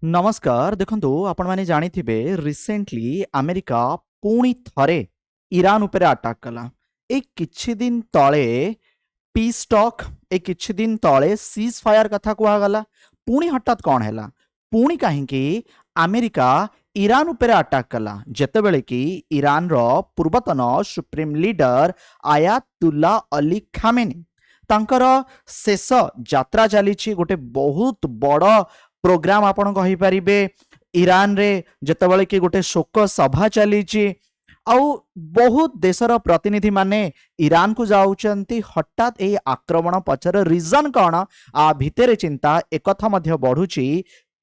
नमस्कार देखंतु आपण माने जानिथिबे रिसेंटली अमेरिका पुणी थरे ईरान उपरे अटैक कला ए किछि दिन तळे पीस टॉक ए किछि दिन तळे सीज फायर कथा कुआ गला पुणी हठात कोन हैला पुणी काहेकि अमेरिका ईरान उपरे अटैक कला जेतेबेले कि ईरान रो पूर्वतन supreme leader Ayatollah Ali Khamenei तांकर शेष यात्रा चलीछि गोटे बहुत बड़ प्रोग्राम आपण कहि परिबे ईरान रे जेतेबेले कि गोटे शोक सभा चलीछि आउ बहुत देशर प्रतिनिधि माने ईरान को जाउचंती हठात ए आक्रमण पछर रीजन कौन आ भितरे चिंता एकथा मध्य बढ़ुची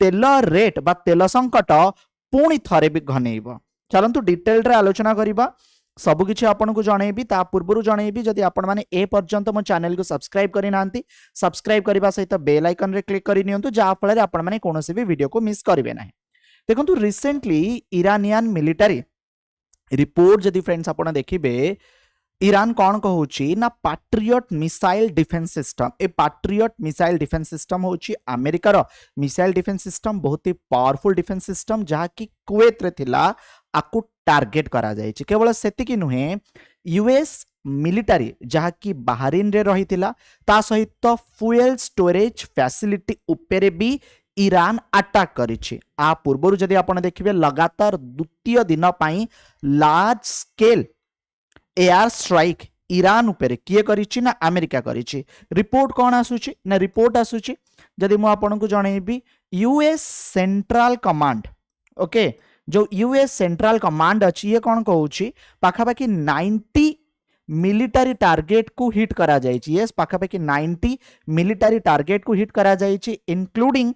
तेल रेट बा तेल संकट पुणी थरे भी घनेइब चलंतु डिटेल रे आलोचना करिबा सबकिछि आपन को जणेबी ता पूर्वरु जणेबी जदि आपण माने ए पर्यंत मो चैनल को सब्सक्राइब करि नांती सब्सक्राइब करबा सहित बेल आइकन रे क्लिक करि नियंतु जा फल रे आपण माने कोनोसी भी वीडियो को मिस करिवे नाही देखंतु रिसेंटली इरानियन मिलिटरी रिपोर्ट जदि फ्रेंड्स आपण देखिबे ईरान कौन कहूची ना पैट्रियट मिसाइल डिफेंस सिस्टम ए पैट्रियट मिसाइल डिफेंस सिस्टम होची अमेरिकार मिसाइल डिफेंस सिस्टम बहुत ही पावरफुल डिफेंस सिस्टम जहा कि कुवैत रे थिला आकु टार्गेट करा जायछि केवल सेतिकी नुहे यूएस मिलिटरी जहा कि बाहरीन रे रहितिला ता सहित फ्यूएल स्टोरेज फैसिलिटी उपरे भी ईरान अटैक करिछि आ पूर्वरु जदि आपण देखिबे लगातार द्वितीय दिन पई large scale air strike Iran उपरे किए करिछि ना अमेरिका करिछि रिपोर्ट कौन आसुछि ना रिपोर्ट आसुछि जदि मु आपन को जणेबी यूएस सेंट्रल कमांड ओके जो यूएस सेंट्रल कमांड अछि ये कौन कहूछि पाखापाखि 90 मिलिटरी टार्गेट को हिट करा जायछि यस पाखापाखि 90 मिलिटरी टार्गेट को हिट करा जायछि including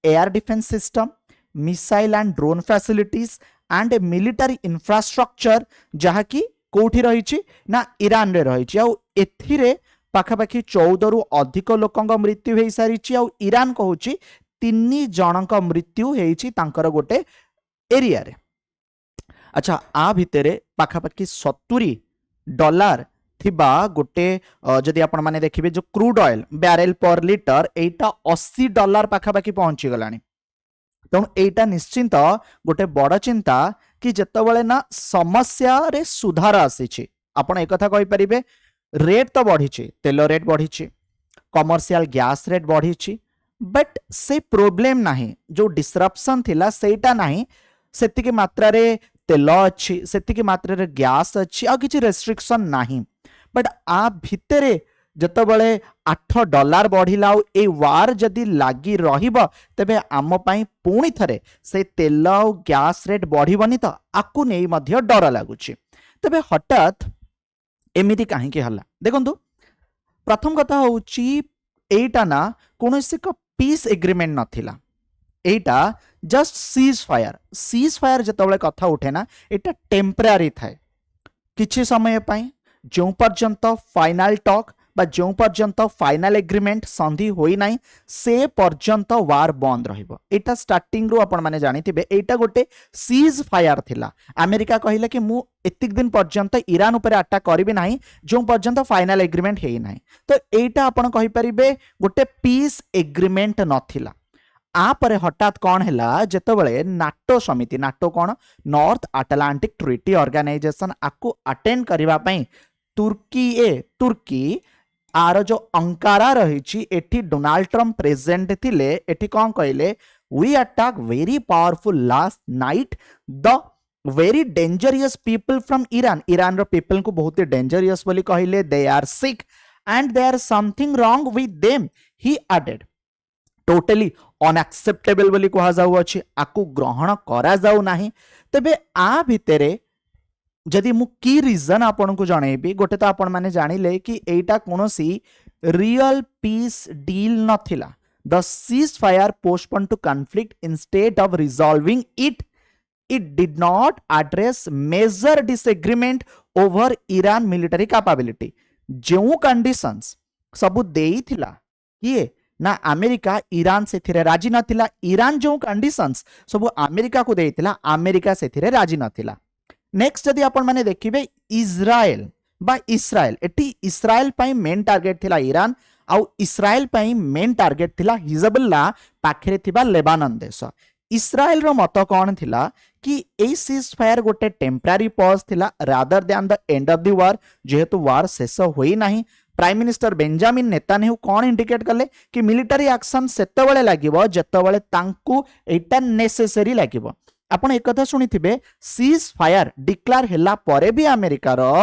air defence system missile and drone facilities and military infrastructure जहा कि कोठी रहिछि ना ईरान रे रहिछि आ एथिरे पाखापाखि 14 रु अधिक लोकंग मृत्यु हेई सारिछि आ ईरान कहूछि 3 जनक मृत्यु हेइछि तांकर गोटे एरिया रे अच्छा आ भितरे पाखापाखि $70 थिबा गोटे जदि आपण माने देखिबे जो crude oil barrel per litre एटा $80 पाखापाखि पहुंची गलानी तेणु एटा निश्चिंत गोटे बड़ चिंता कि जेतबेले ना समस्या रे सुधार आसीछि आपण एक कथा कहि परिबे रेट तो बढ़ीछि तेल रेट बढ़ीछि कमर्शियल गैस रेट बढ़ीछि बट से प्रॉब्लम नाही जो डिसरप्शन थिला सेटा नाही सेतिके मात्रा रे तेल अछि सेतिके मात्रा रे गैस अछि आ किछि रेस्ट्रिक्शन नाही बट आ भितरे जतबेले $8 बढ़िला ए वार जदि लागी रहिबो तबे आम पई पुणी थरे से तेल आ गैस रेट बढ़िबनी तो आकु नै मध्य डर लागुछि तबे हठात एमिति काहे के हल्ला देखंतु प्रथम कथा होउछि एटा ना कोनोसी को पीस एग्रीमेंट नथिला एटा जस्ट सीज फायर जतबेले कथा उठे ना एटा टेम्पररी थाए किछि समय पई जो पर्यंत फाइनल टॉक बा जो पर्यंत फाइनल एग्रीमेंट संधि होई नाही से पर्यंत वार बंद रहिबो एटा स्टार्टिंग रो आपण माने जानिथिबे एटा गोटे सीज फायर थिला अमेरिका कहिला कि मु एतिक दिन पर्यंत ईरान ऊपर अटैक करबी नाही जो पर्यंत फाइनल एग्रीमेंट हेई नाही तो एटा आपण कहि परिबे गोटे पीस एग्रीमेंट नथिला आ परे हठात कौन हैला जेतेबेले नाटो समिति नाटो कौन नॉर्थ अटलांटिक ट्रीटी ऑर्गेनाइजेशन आकु अटेंड करिवा पई तुर्की आर जो अंकारा रही एठी डोनाल्ड ट्रम्प प्रेजेंट थिले एठी कौन कहले we attack very powerful last night the very dangerous people from Iran रो पीपल को बहुत ही डेंजरियस बोली कहले they are sick and they are something wrong with them he added totally unacceptable बोली कहा जाउ अछि आकु ग्रहण करा जाउ नाही तबे आ भितरे जदि मु की रीजन आपन को जणेबी गोटे तो आपण माने जानिले कि एटा कोनोसी रियल पीस डील नथिला the ceasefire postpone to conflict instead of resolving it did not address major disagreement over Iran military capability जो कंडीशंस सबु देइथिला किए ना अमेरिका ईरान से थिरे राजी नथिला ईरान जो कंडीशंस सबु अमेरिका को देइथिला अमेरिका से थिरे राजी नथिला नेक्स्ट जदि आपण माने देखिबे इज्राएल बा इस्राएल एटी इस्राएल पई मेन टार्गेट थिला ईरान आउ इस्राएल पई मेन टार्गेट थिला हिजबुल्ला पाखरे थिबा लेबानन देश इस्राएल रो मत कौन थिला कि ए सीज फायर गोटे टेम्परारी पॉज थिला rather than the end of the war जेहेतु वार शेष होई नाही प्राइम मिनिस्टर बेंजामिन नेतान्याहू कौन इंडिकेट कले कि मिलिटारी एक्शन सेतेबेले लागिबो जेतेबेले तांकू एटा नेसेसरी लागिबो आपण एक कथा सुनिथिबे सीज फायर डिक्लेयर हैला परे भी अमेरिका रो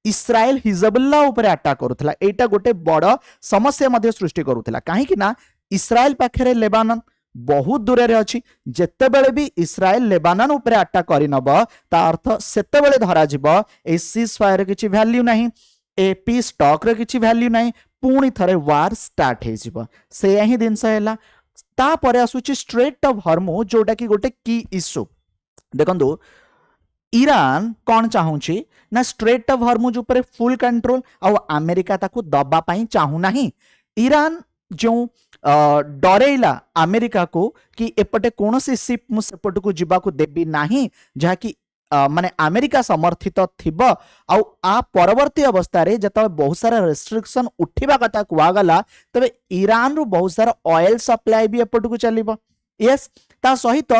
इस्राएल हिजबुल्ला ऊपर अटैक करूथला एटा गोटे बड़ समस्या मध्ये सृष्टि करूथला काहे कि ना इस्राएल पाखरे लेबानन बहुत दूर रे अछि जेतेबेले भी इस्राएल लेबानन ऊपर अटैक करि नबो ता अर्थ सेतेबेले धरा जिवो ए सीज फायर किछि वैल्यू नाही ए पीस टॉक रे किछि वैल्यू नाही पुणी थरे वार स्टार्ट हे जिवो से ही दिनस हैला ता परे आसुछि स्ट्रेट ऑफ हॉर्मुज जोटा कि गोटे की इश्यू देखंतु ईरान कौन चाहूची ना स्ट्रेट ऑफ हॉर्मुज ऊपर फुल कंट्रोल आ अमेरिका ताकू दबा पाई चाहू नाही ईरान जो डरेला अमेरिका को कि एपटे कौन सी शिप मु सेपट को जीवा को देबी नाही जहा कि माने अमेरिका समर्थित थिबो आउ आ परवर्ती अवस्था रे जत बहुत सारा रेस्ट्रिक्शन उठिबा कथा कुआ गला तबे ईरान रु बहुत सारा ऑयल सप्लाई भी एपट को चलिबो यस ता सहित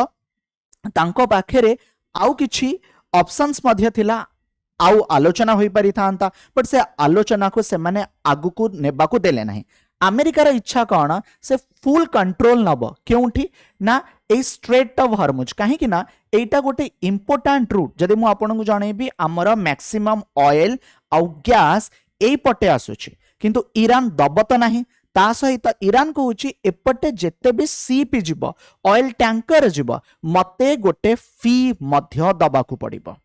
तांको पाखरे आउ किछि ऑप्शंस मध्य थिला आउ आलोचना होई पारि थांता बट से आलोचना को से माने आगु को नेबा को देले नाही अमेरिकार इच्छा कौन से फुल कंट्रोल नब क्योंठी ना ए स्ट्रेट ऑफ हॉर्मुज कहीं कि ना एटा गोटे इंपोर्टेंट रूट जदि मु आपन को जणेबी हमर मैक्सिमम ऑयल आउ गैस ए पटे आसुची किंतु ईरान दबत नाही ता सहित ईरान कहूची एपटे जेते भी सीप जीव ऑयल टैंकर जीव मते गोटे फी मध्य दबाकू पड़िबो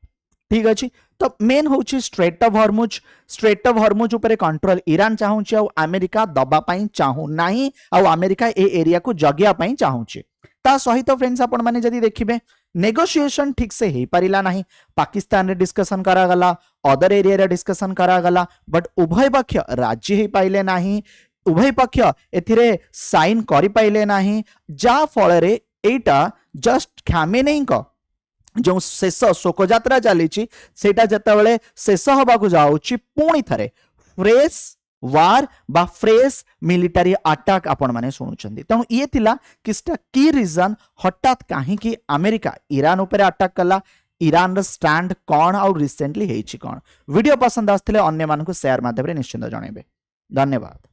ठीक अच्छी तो मेन हूँ स्ट्रेट ऑफ हॉर्मुज ऊपर कंट्रोल ईरान चाहूची आ अमेरिका दबा पाई चाहू नाही आ अमेरिका ए एरिया को जगिया पाई चाहूची ता सहित फ्रेंड्स आपण माने जदी देखिबे नेगोशिएशन ठीक से हे परिला नाही पाकिस्तान रे डिस्कशन करा गला अदर एरिया रे डिस्कशन करा गला बट उभय पक्ष राज्य हे पाइले नाही उभय पक्ष एथिरे साइन करि पाइले नाही जा फल रे एटा जस्ट खामेनेई को जो शेष शोक यात्रा चली सेटा जतबेले शेष हबाकू जाउची पुणी थरे फ्रेश वार बा फ्रेश मिलिटारी अटैक आपण माने सुनुचंदी तेणु ये थिला किस्टा की रीजन हठात काहे कि अमेरिका ईरान ऊपर अटैक कला ईरान र स्टैंड कौन आउ रिसेंटली हेछि कौन वीडियो पसंद आस्थिले अन्य मानकु शेयर माध्यम रे निश्चित जणेबे धन्यवाद।